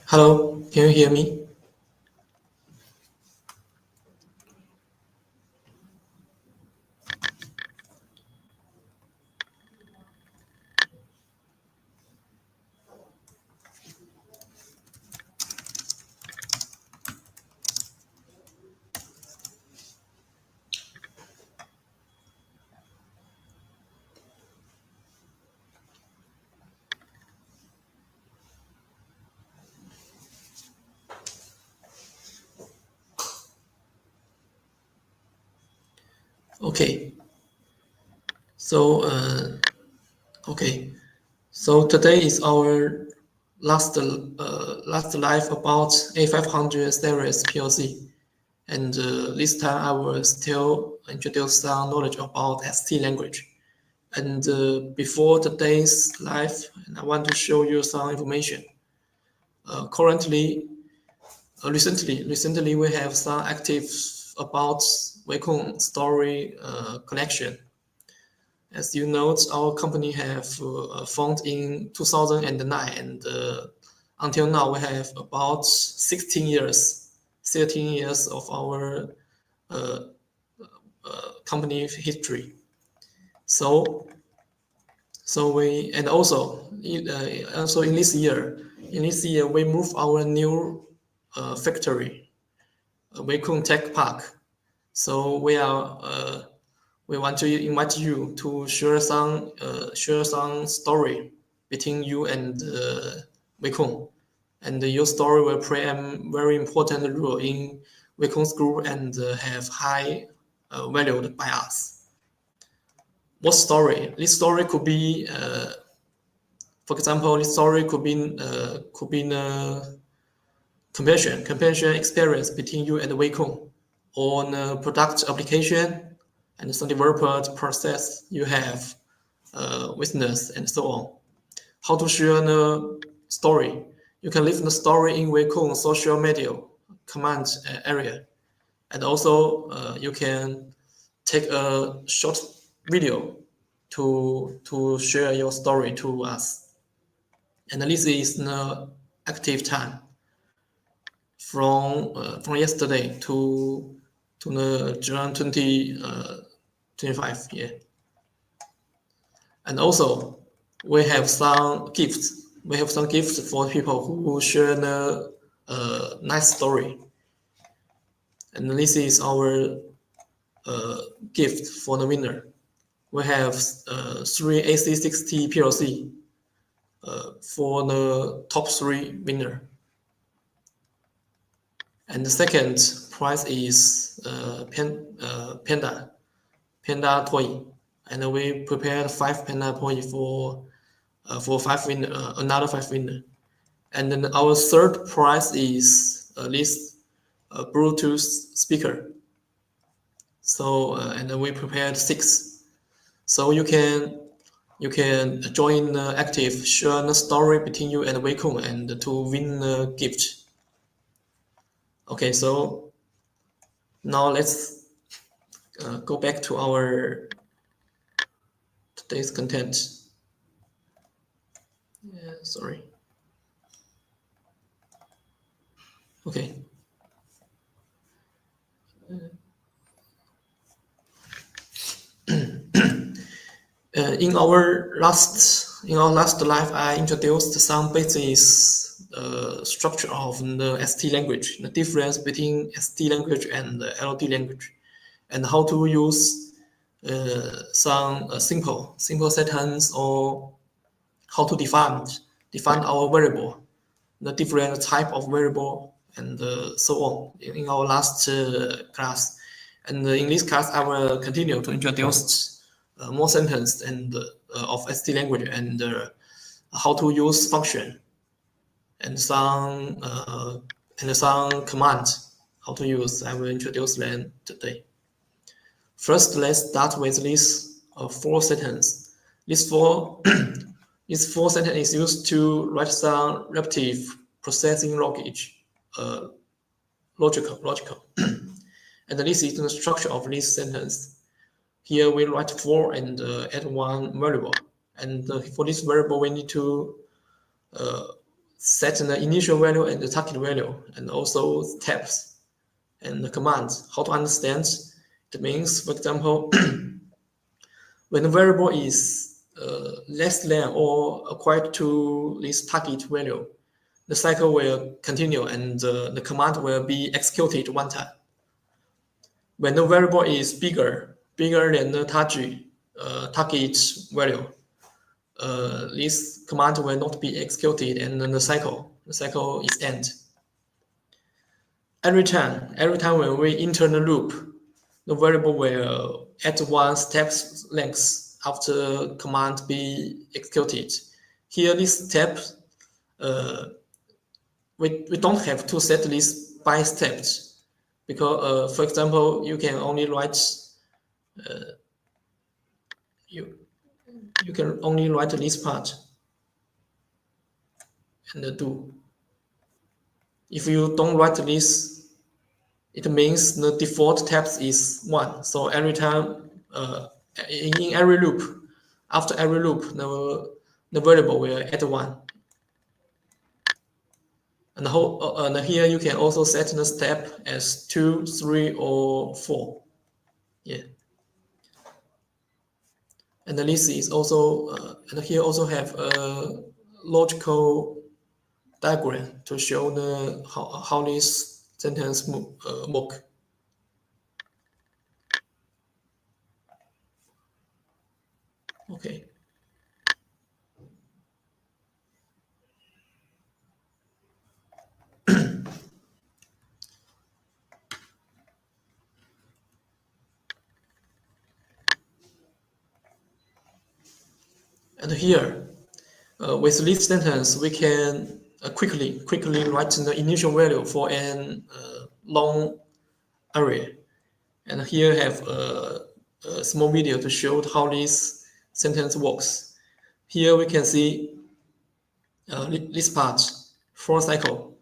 Hello, can you hear me? Okay. So, So today is our last live about A500 series PLC, and this time I will still introduce some knowledge about ST language. And before today's live, I want to show you some information. Recently we have some active about Wacom story connection. As you know, our company have formed in 2009, and until now we have about 13 years of our company history. So we, and also in this year we move our new factory, Wacom Tech Park. So we want to invite you to share some story between you and Wacom, and your story will play a very important role in Wacom's group and have high valued by us. What story? This story could be, for example, this story could be comparison experience between you and Wacom on a product application and some developer process you have witnessed and so on. How to share the story? You can leave the story in Wacom social media command area, and also you can take a short video to share your story to us. And this is the active time from yesterday to the June 2025 year. And also we have some gifts we have some gifts for people who share the nice story. And this is our gift for the winner. We have 3 A500 PLC for the top 3 winner. And the second prize is Panda toy, and we prepared 5 Panda toy for 5 winner, another 5 winner. And then our third prize is this Bluetooth speaker. So and then we prepared 6. So you can join the active, share the story between you and Wacom, and to win the gift. Okay, so now let's go back to our today's content. Yeah, sorry. Okay. In our last live, I introduced some basic structure of the ST language, the difference between ST language and the LD language, and how to use some simple sentence, or how to define our variable, the different type of variable, and so on in our last class. And in this class, I will continue to introduce more sentence and of ST language, and how to use function, and some commands how to use. I will introduce them today. First, let's start with this 4 sentence. This 4 this 4 sentence is used to write some repetitive processing logical. And this is the structure of this sentence. Here we write 4 and add 1 variable. And for this variable, we need to set the initial value and the target value, and also steps and the commands. How to understand? It means, for example, when the variable is less than or equal to this target value, the cycle will continue, and the command will be executed 1 time. When the variable is bigger than the target value, this command will not be executed, and then the cycle is end. Every time when we enter the loop, the variable will add 1 step length after command be executed. Here, this step, we don't have to set this by steps, because for example, you can only write you can only write this part and do. If you don't write this, it means the default tabs is 1. So every time in every loop, after every loop, the variable will add 1. And here you can also set the step as 2, 3, or 4. Yeah. And this is also, and here also have a logical diagram to show the how this sentence work. Okay. And here, with this sentence, we can quickly write the initial value for an long array. And here have a small video to show how this sentence works. Here we can see this part, for cycle.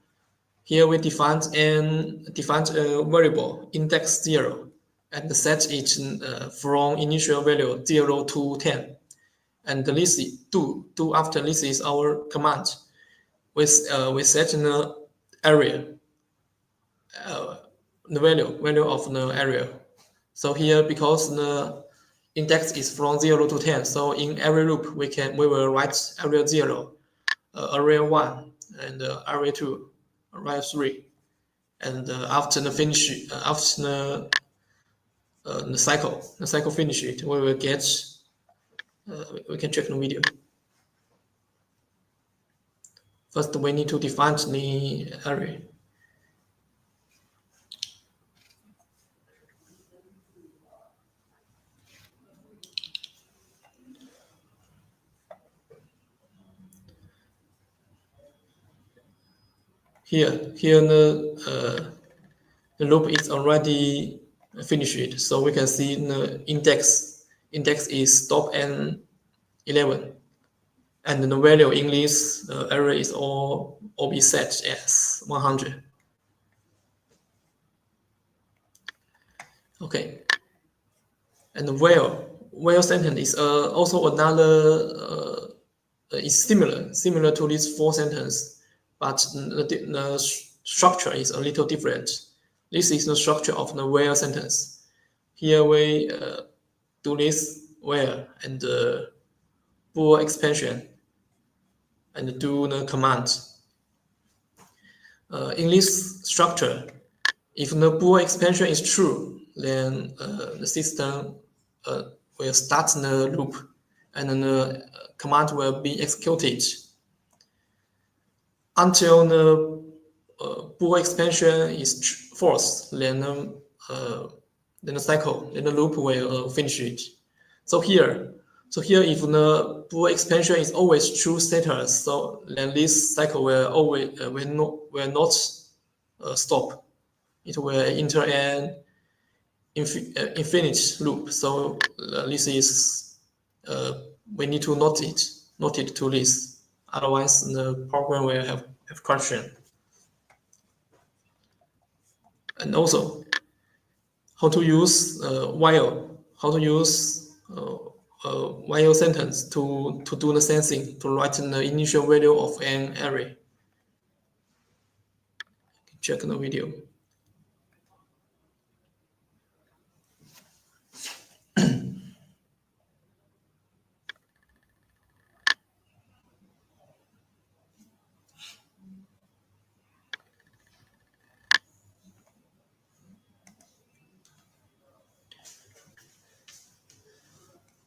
Here we defined a variable index 0 and set it from initial value 0 to 10. And this do after this is our command. We set the area, the value of the area. So here, because the index is from 0 to 10, so in every loop we will write area 0, array 1 and array 2, array 3, and after the finish, after the cycle finish it, we will get. We can check the video. First, we need to define the array. Here the loop is already finished, so we can see the index is stop at 11, and the value in this array is all be set as 100. Okay, and the while sentence is also another is similar to this for sentence, but the structure is a little different. This is the structure of the while sentence. Here we do this while and bool expansion and do the command. In this structure, if the bool expansion is true, then the system will start the loop and the command will be executed until the bool expansion is false. Then the loop will finish it. So here, if the bool expansion is always true status, so then this cycle will always will not stop. It will enter an infinite loop. So this is we need to note it to this. Otherwise, the program will have corruption. And also, how to use while sentence to do the sensing, to write the initial value of an array. Check the video.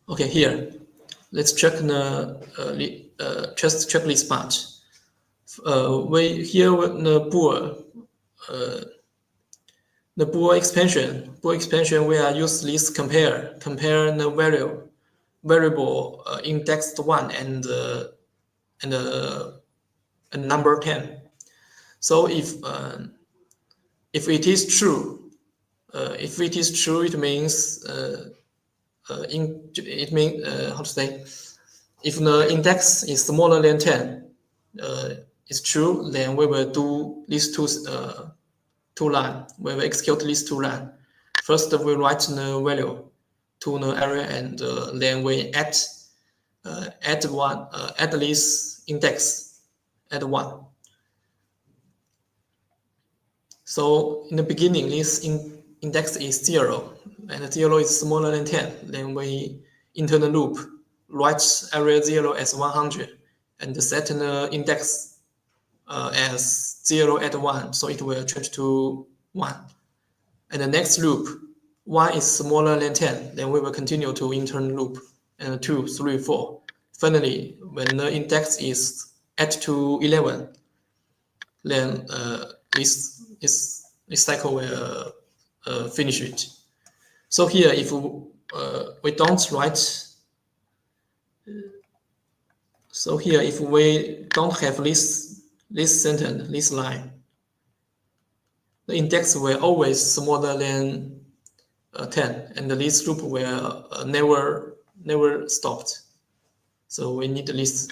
Okay, here, let's check the checklist part. Here the bool expansion. We are use this compare the variable indexed 1 and number 10. So if it is true, it means how to say, if the index is smaller than 10, it's true, then we will do these two lines. We will execute these two lines. First, we write the value to the array, and then we add this index at 1. So in the beginning, this index is 0, and 0 is smaller than 10. Then we enter the loop, write array 0 as 100, and set the index as 0 at 1, so it will change to 1. And the next loop, 1 is smaller than 10, then we will continue to enter the loop, and 2, 3, 4. Finally, when the index is at to 11, then this cycle will finish it. So here, if we don't write, so here if we don't have this sentence, this line, the index will always smaller than 10, and this loop will never stopped. So we need this.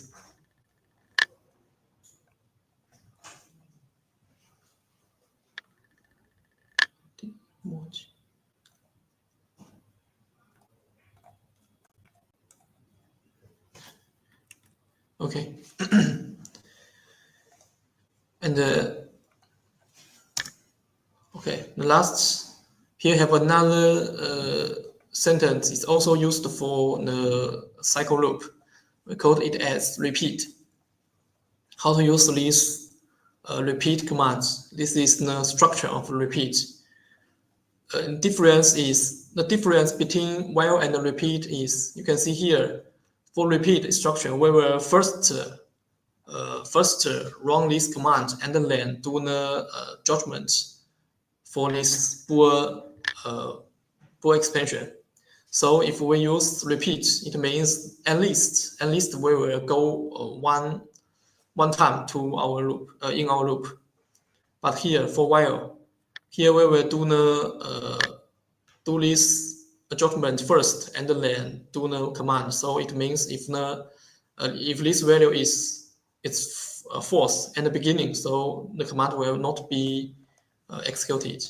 Okay. And okay, the last here have another sentence. It's also used for the cycle loop. We call it as repeat. how to use these repeat commands. This is the structure of repeat. The difference between while and repeat is, you can see here, for repeat instruction, we will first run this command and then do the judgment for this bool expansion. So if we use repeat, it means at least we will go one time to our loop in our loop. But here for while, here we will do this adjustment first and then do the command. So it means if this value is false at the beginning, so the command will not be executed.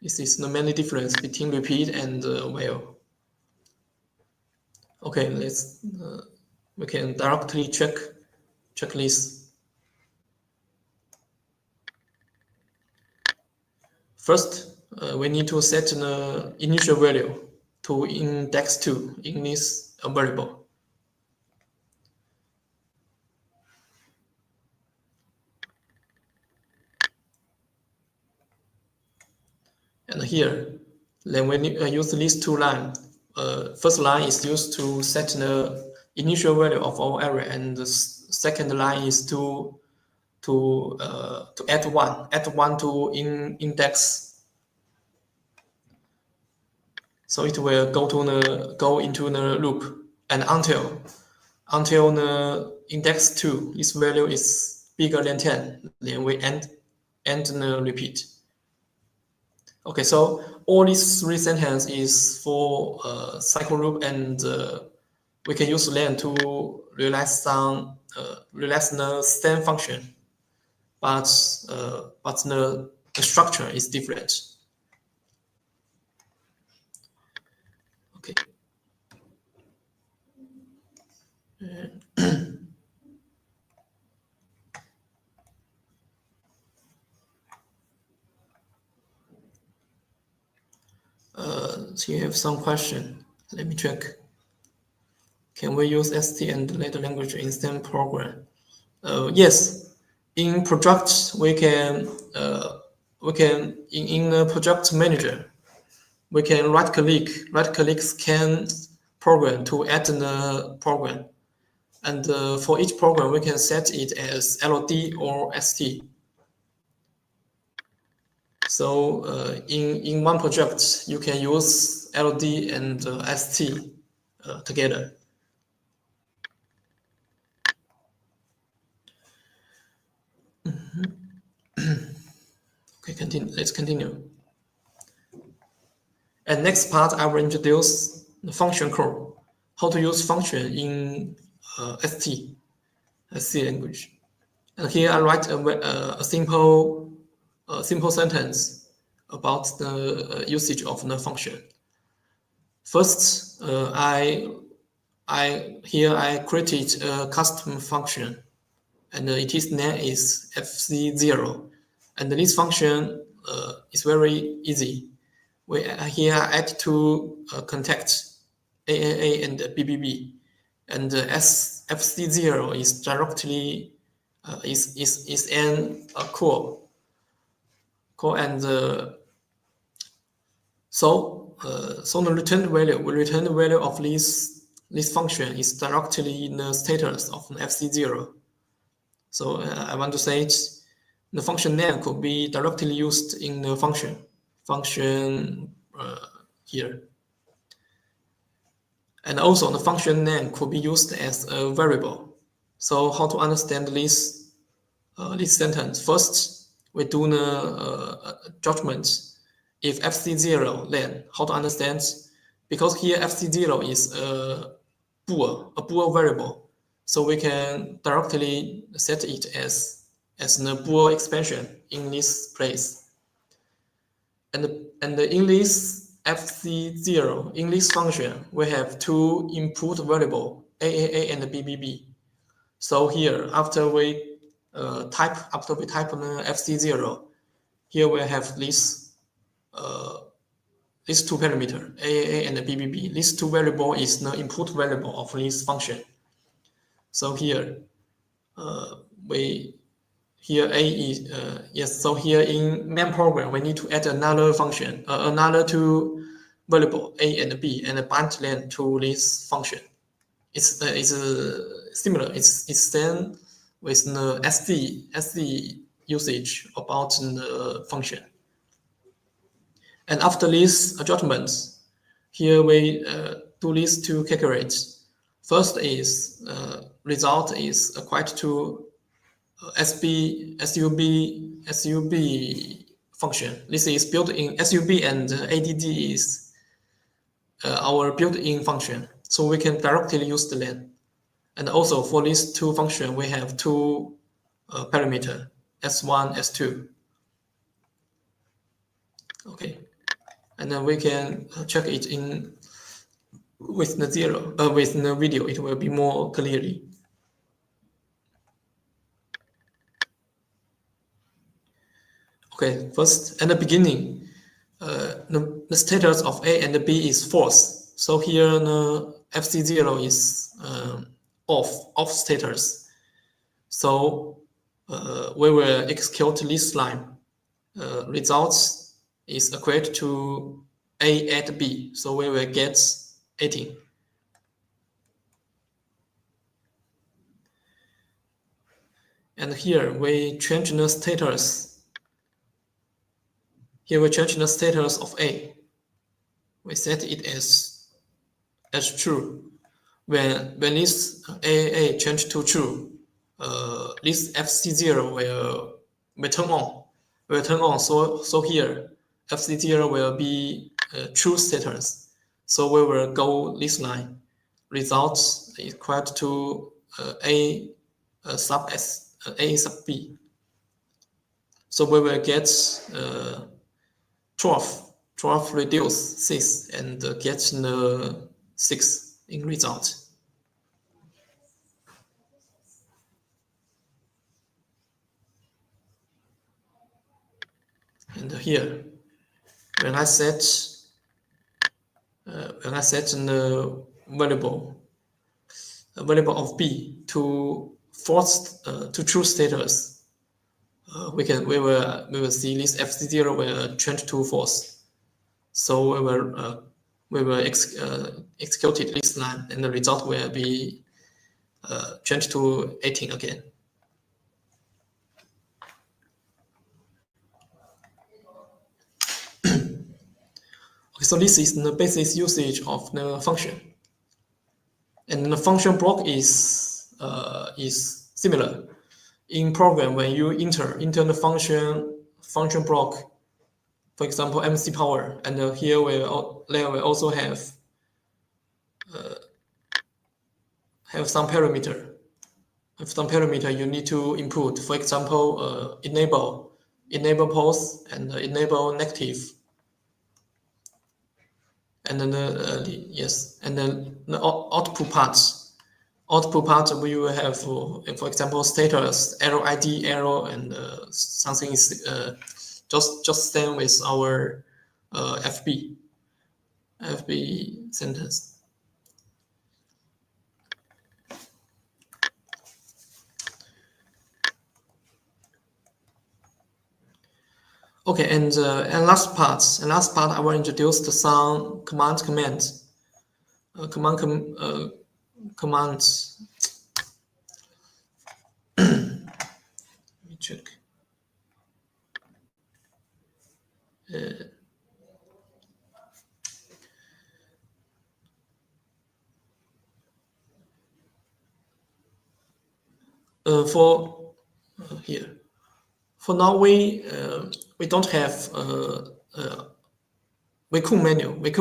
This is the main difference between repeat and while. Okay, let's we can directly check this. First, we need to set the initial value to index 2 in this variable. And here, then we use these two lines. First line is used to set the initial value of our array, and the second line is to add one to index. So it will go into the loop, and until the index 2, this value is bigger than 10, then we end the repeat. Okay, so all these three sentences is for cycle loop, and we can use them to realize the same function, but the structure is different. Okay. So you have some question. Let me check. Can we use ST and later language in same program? Yes. In project, we can in the project manager, we can right click scan program to add the program, and for each program we can set it as LD or ST. So in one project, you can use LD and ST together. Okay, let's continue. And next part, I will introduce the function code, how to use function in ST language. And here I write a simple sentence about the usage of the function. First, I created a custom function, and its name is FC0. And this function is very easy. Here I add two contacts, AAA and BBB, and FC0 is directly is an core, and so the returned value of this function is directly in the status of the FC0. So I want to say the function name could be directly used in the function here. And also the function name could be used as a variable. So how to understand this sentence? First, we do the judgment. If FC0, then how to understand? Because here FC0 is a bool variable, so we can directly set it as the bool expansion in this place. And in this FC0, in this function, we have two input variable, AAA and BBB. So here, after we type the FC0, here we have these two parameters, AAA and BBB. These two variable is the input variable of this function. So here here A is yes. So here in main program we need to add another function, another two variable A and B, and bind them to this function. It's similar. It's same with the SD usage about the function. And after these adjustments, here we do this to calculate. First is result is quite to SUB function. This is built in SUB, and ADD is our built-in function, so we can directly use the len. And also for these two functions, we have two parameter, S1, S2. Okay, and then we can check it in with the with the video. It will be more clearly. Okay, first at the beginning, the status of A and B is false. So here the FC0 is off status. So we will execute this line. Results is equate to A at B. So we will get 18. And here we change the status. Here we change the status of A. We set it as true. When this A change to true, this FC0 will turn on. So here FC0 will be true status. So we will go this line. Results is equal to A sub B. So we will get 12 reduce 6 and get the 6 in result. And here, when I set the variable of B to false to true status, we will see this FC0 will change to false. So we will execute this line, and the result will be changed to 18 again. Okay, so this is the basic usage of the function, and the function block is similar. In program, when you enter the function block, for example, MC power, and here there will also have some parameter. Have some parameter you need to input. For example, enable pulse and enable negative. And then and then the output parts. Output part we will have, for example, status, arrow ID, arrow, and something is just same with our FB sentence. Okay, and last part I will introduce some commands. Commands. Let me check. Here. For now, we don't have Wacom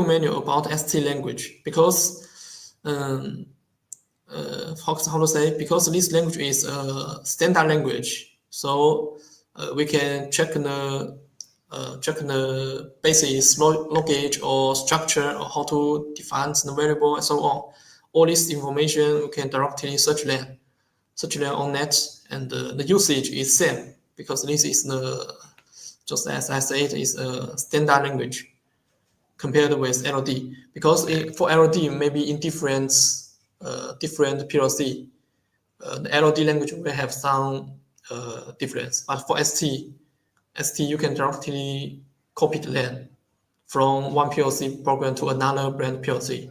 menu about ST language, because how to say, because this language is a standard language, so we can check the basis logage or structure, or how to define the variable and so on. All this information we can directly search them on net, and the usage is same, because this is just as I said, is a standard language compared with LD. Because for LD, maybe in different PLC, the LD language will have some difference. But for ST you can directly copy the len from one PLC program to another brand PLC.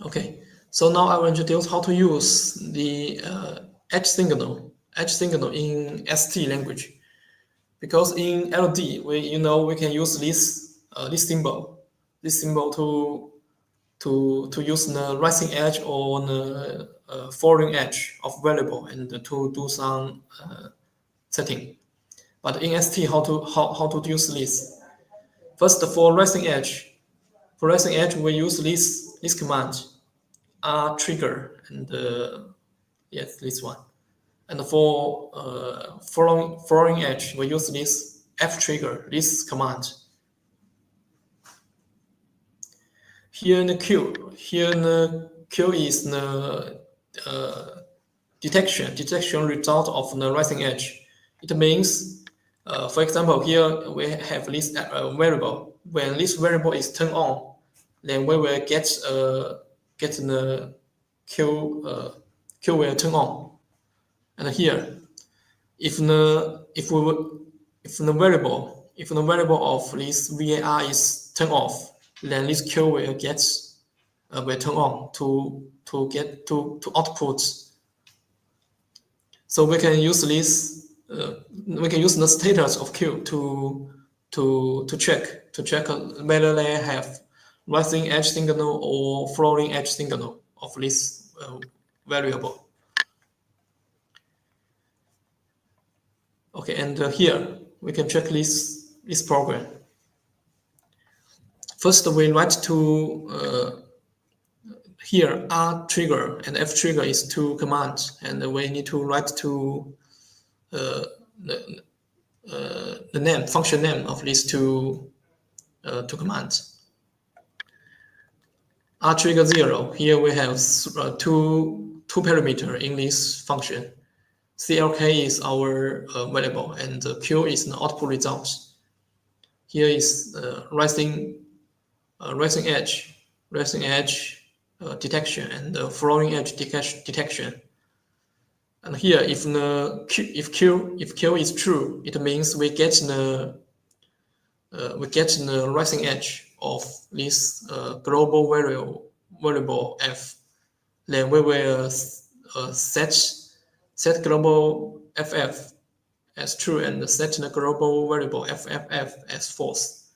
Okay, so now I will introduce how to use the edge signal in ST language. Because in LD, we can use this symbol to use the rising edge or the falling edge of variable and to do some setting. But in ST, how to use this? First, for rising edge, we use this command trigger and yes, this one. And for falling edge, we use this F trigger, this command. Here in the Q is the detection result of the rising edge. It means, for example, here we have this variable. When this variable is turned on, then we will get the Q will turn on. And here, if the variable of this VAR is turned off, then this Q will turn on to output. So we can use this. We can use the status of Q to check whether they have rising edge signal or falling edge signal of this variable. Okay, and here we can check this program. First, we write to here R trigger and F trigger is two commands, and we need to write to the function name of these two commands. R trigger 0. Here we have two parameter in this function. CLK is our variable, and Q is the output result. Here is rising edge detection and falling edge detection. And here, if Q is true, it means we get the rising edge of this global variable F. Then we will set global FF as true and set the global variable FFF as false.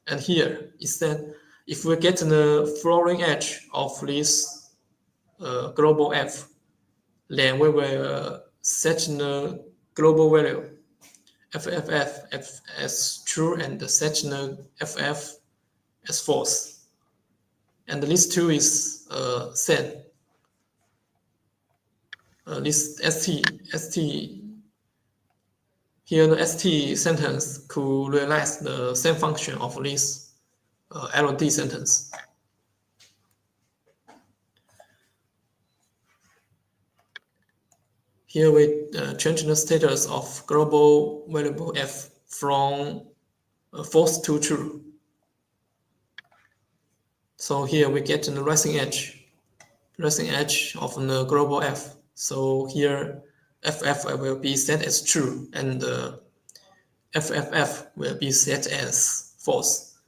And here is that if we get the falling edge of this global F, then we will set the global value FFF as true and set the FF as false. And this two is set. This ST here, the ST sentence could realize the same function of this LD sentence. Here we change the status of global variable F from false to true. So here we get the rising edge of the global F. So here FF will be set as true and FFF will be set as false.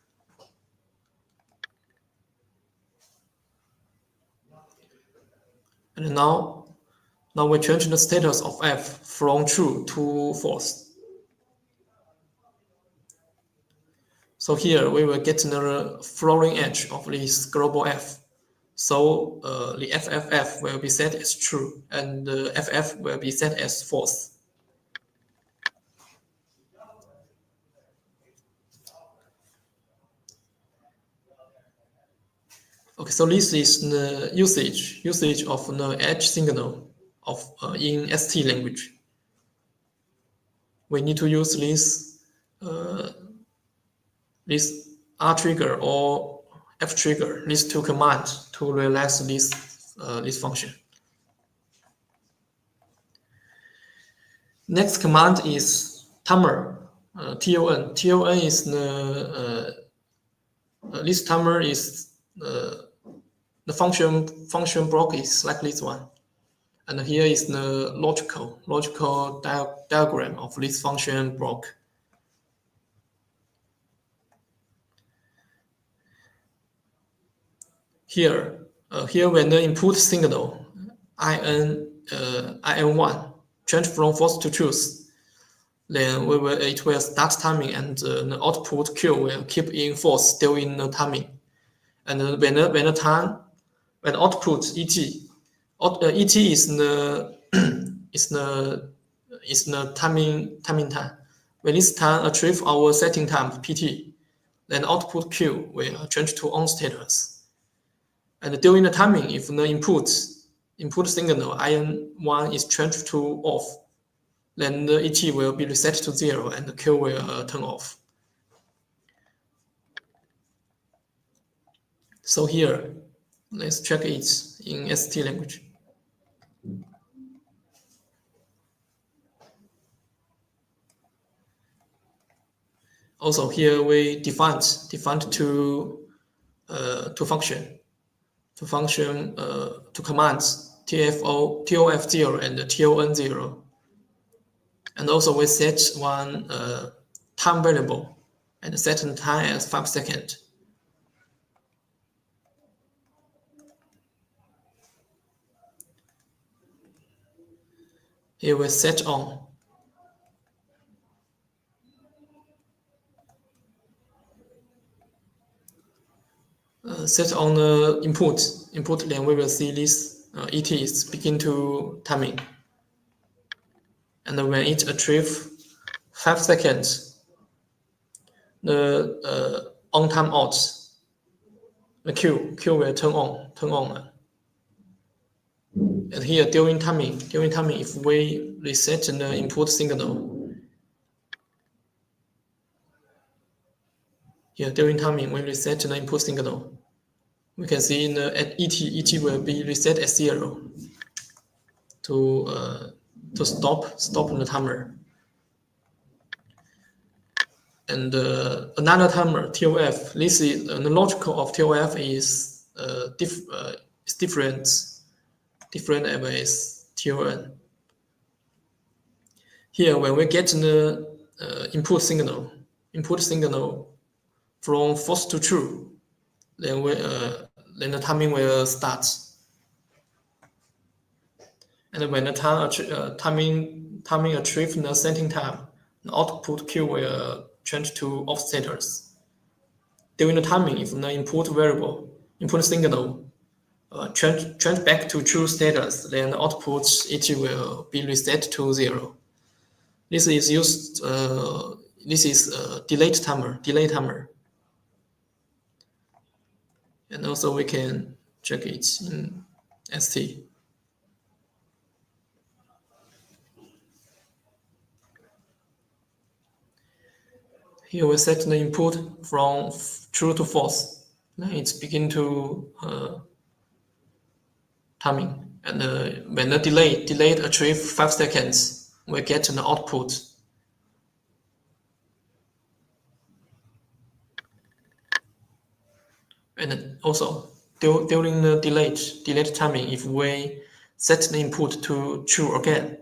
And now we change the status of F from true to false. So here we will get the falling edge of this global F. So the FFF will be set as true and the FF will be set as false. Okay, so this is the usage of the edge signal of in ST language. We need to use this R trigger or F trigger, these two commands to realize this this function. Next command is timer, ton. Ton is this timer is the function block is like this one, and here is the logical diagram of this function block. Here when the input signal in1 change from false to true, then it will start timing, and the output Q will keep in false, still in the timing. And when output ET is the timing time. When this time achieve our setting time PT, then output Q will change to on status. And during the timing, if the input signal IN1 is changed to off, then the ET will be reset to 0 and the Q will turn off. So here, let's check it in ST language. Also here we defined two commands TOF0 and TON0, and also we set one time variable and set the time as 5 seconds. Here we set on. Set on the input, then we will see this ETs begin to timing. And when it achieves 5 seconds, the on time out, the Q will turn on. And here during timing, if we reset the input signal, here during timing we reset the input signal, we can see in the ET will be reset at 0 to stop the timer. And another timer, TOF. This is the logical of TOF is different as TON. Here, when we get the input signal from false to true, then the timing will start. And when the timing achieves the setting time, the output Q will change to off status. During the timing, if the input signal change back to true status, then the output ET will be reset to 0. This is used. This is delay timer. And also we can check it in ST. Here we set the input from true to false. Then it's begin to timing. And when the delayed achieve 5 seconds, we get the output. And also during the delayed timing, if we set the input to true again,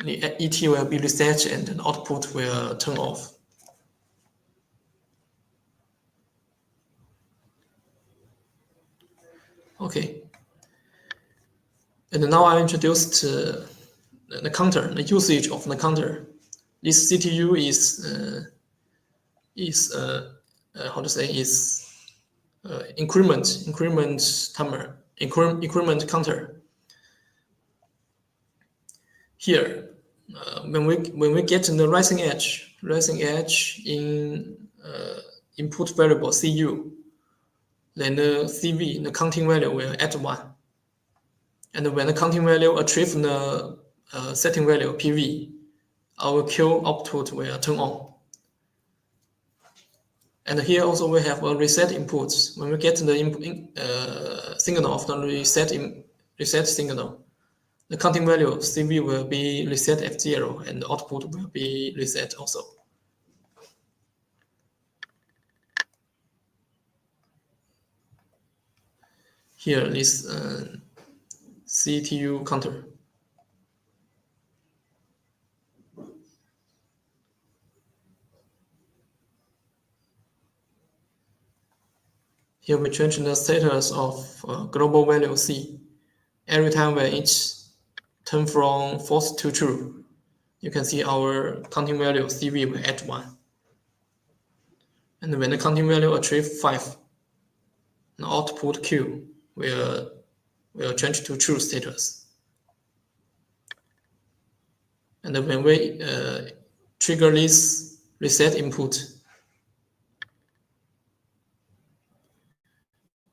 the ET will be reset and the output will turn off. Okay. And now I introduced the counter, the usage of the counter. This CTU is how to say, is increment timer, increment counter. Here, when we get the rising edge in input variable CU, then the CV, the counting value will add 1. And when the counting value achieves the setting value PV, our Q output will turn on. And here also we have a reset input. When we get the signal of the reset signal, the counting value CV will be reset F0 and the output will be reset also. Here is CTU counter. Here we change the status of global value C. Every time when it turns from false to true, you can see our counting value CV will add 1. And when the counting value achieves 5, the output Q will change to true status. And when we trigger this reset input,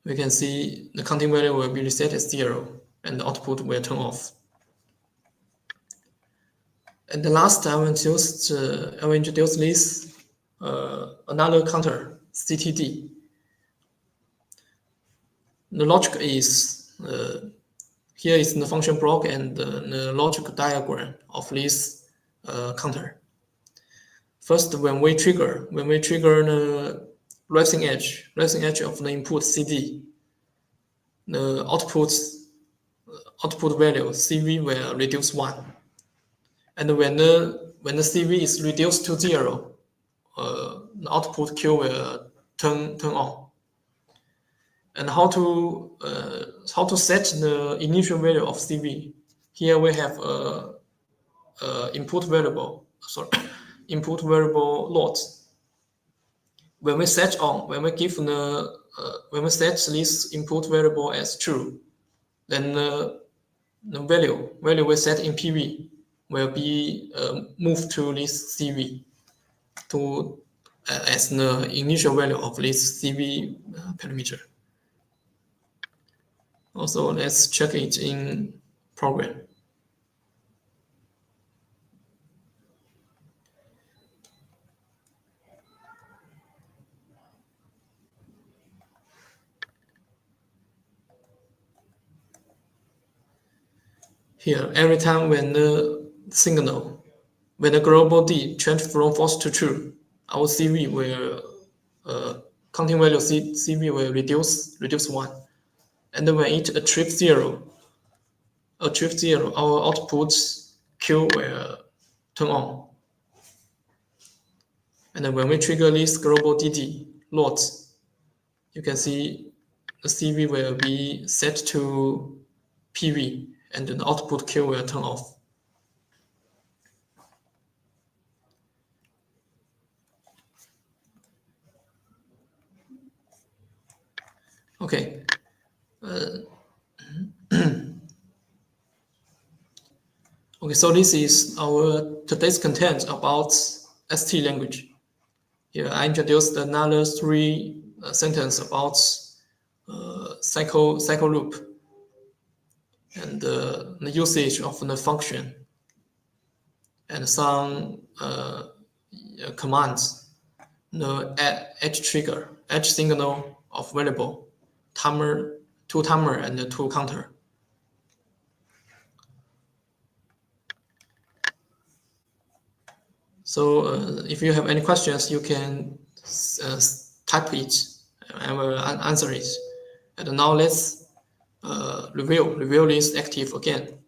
we can see the counting value will be reset as 0 and the output will turn off. And the last I will introduce this another counter, CTD. The logic is here is the function block and the logic diagram of this counter. First, when we trigger the rising edge of the input CD, the output value CV will reduce 1. And when the CV is reduced to 0, the output Q will turn on. And how to set the initial value of CV? Here we have input variable load. When we set this input variable as true, then the value we set in PV will be moved to this CV as the initial value of this CV parameter. Also, let's check it in program. Here, every time when the global D changes from false to true, our CV will counting value CV will reduce 1. And when it achieves 0, our output Q will turn on. And then when we trigger this global DD load, you can see the CV will be set to PV, and the output Q will turn off. Okay. Okay, so this is our today's content about ST language. Here I introduced another 3 sentences about cycle loop and the usage of the function and some commands, the edge signal of variable, timer, 2 timer and 2 counter. So if you have any questions, you can type it. I will answer it. And now let's review this active again.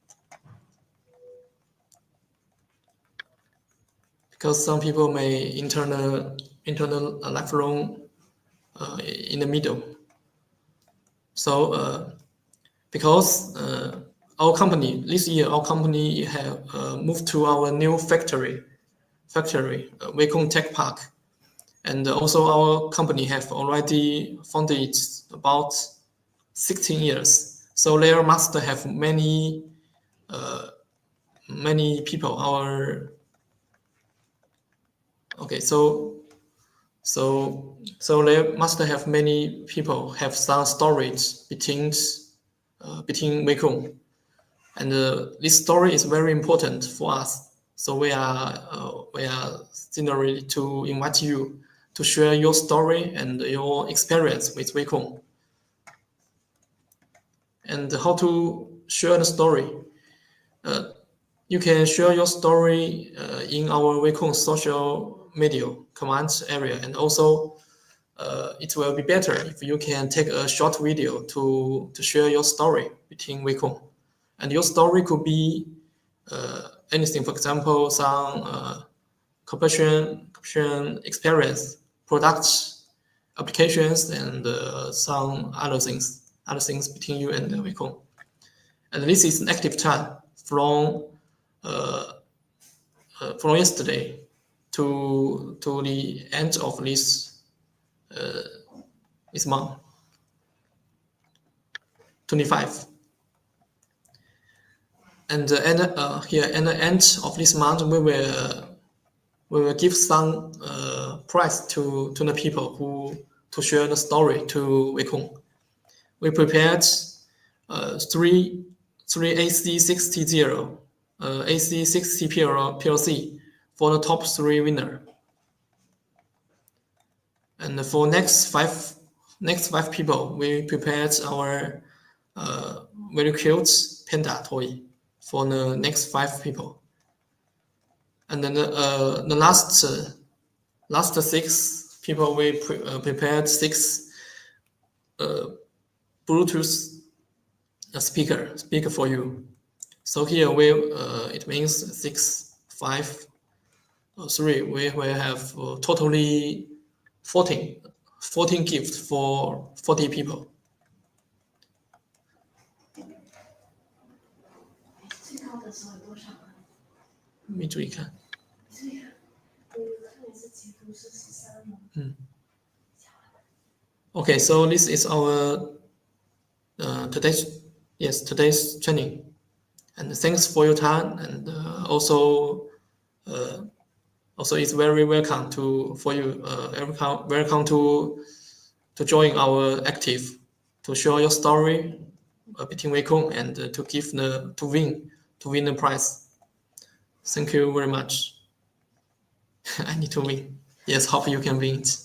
Because some people may enter the lifelong in the middle. So because our company this year, our company have moved to our new factory, Wacom Tech Park, and also our company have already founded about 16 years. So there must have many people. So there must have many people have some stories between Wacom, and this story is very important for us. So we are generally to invite you to share your story and your experience with Wacom. And how to share the story? You can share your story in our Wacom social media commands area, and also it will be better if you can take a short video to share your story between Wacom. And your story could be anything, for example, some cooperation experience, products, applications, and some other things between you and Wacom. And this is an active chat from yesterday to the end of this month, 25. And here at the end of this month, we will give some prize to the people who to share the story to Wacom. We prepared three A500 AC60 PLC for the top 3 winner. And for next five people, we prepared our very cute panda toy for the next 5 people. And then the last 6 people, we prepared 6 Bluetooth speaker for you. So here it means 6, 5, 3. We will have totally 14 gifts for 40 people. 最高的时候有多少啊？没注意看。对呀，我看也是截图是13吗？Okay, so this is our today's training, and thanks for your time, and also it's very welcome for you welcome to join our active to share your story between Wacom and to win the prize. Thank you very much. I need to win. Yes, hope you can win it.